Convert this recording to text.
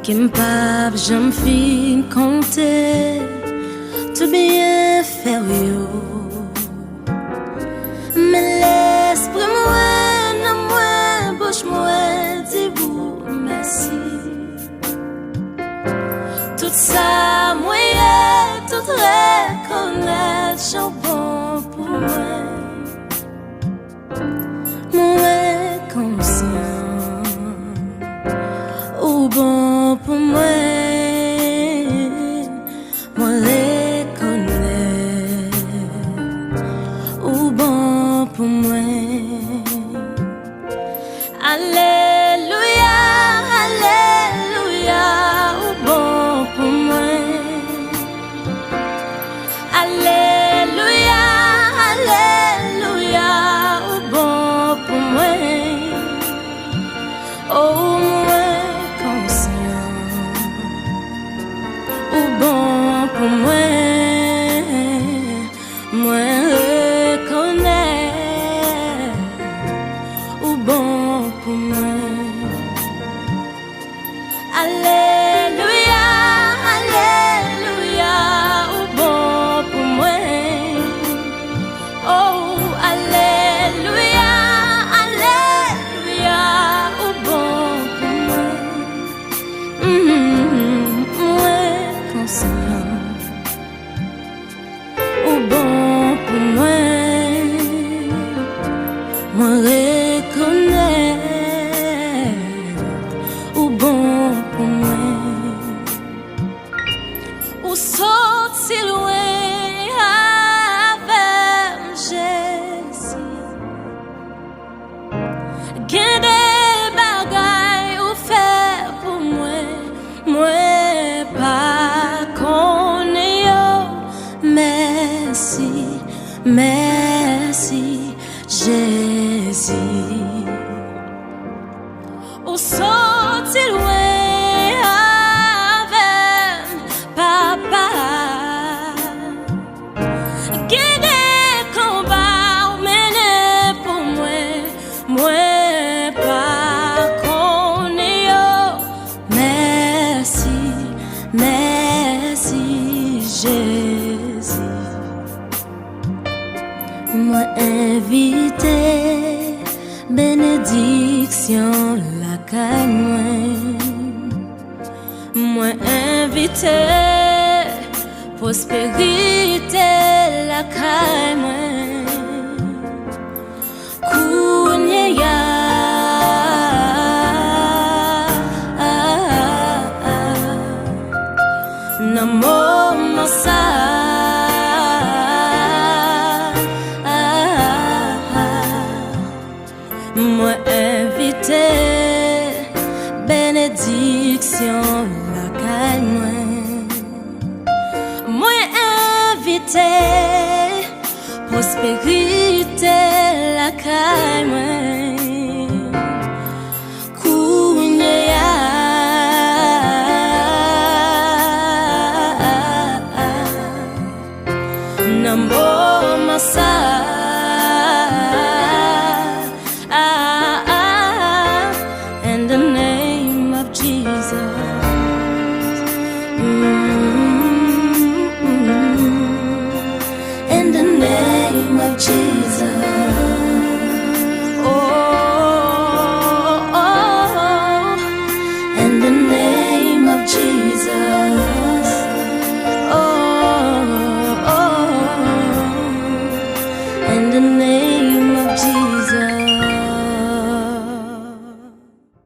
qui m'pape j'en fin compter tout bien faire yo. Mais l'esprit moi, non moi, bouche moi, dis-vous merci. Tout ça, moi, tout reconnaître, j'en bon pour moi. Moi, conscient, ou bon pour moi. Moi, reconnaître, ou bon pour moi. Alléluia, Alléluia, ou bon pour moi. Alléluia, Alléluia, ou bon pour moi. Oh, moi conscient, ou bon pour moi. Moi reconnais, ou bon pour moi. Alléluia, Alléluia, ou bon pour moi. Oh, Alléluia, Alléluia, ou bon pour moi. Moi conscient, ou bon pour moi. Moi reconnais, ou bon pour moi. Ou sorti loin avec Jésus. Gen des bagailles ou fait pour moi. Moi pas connais yo. Merci, merci Jésus. Ou sorti loin avec papa. Gen des combats ou mené pour moi. Moi pas connais yo. Merci, merci Jésus. Moi invité, bénédiction la caille moi invité, prospérité la caille moi. Kounye ya, namo masa. Moi invité, bénédiction la caille moi. Moi invité, prospérité la caille moi. Kounye ya, nambo masa.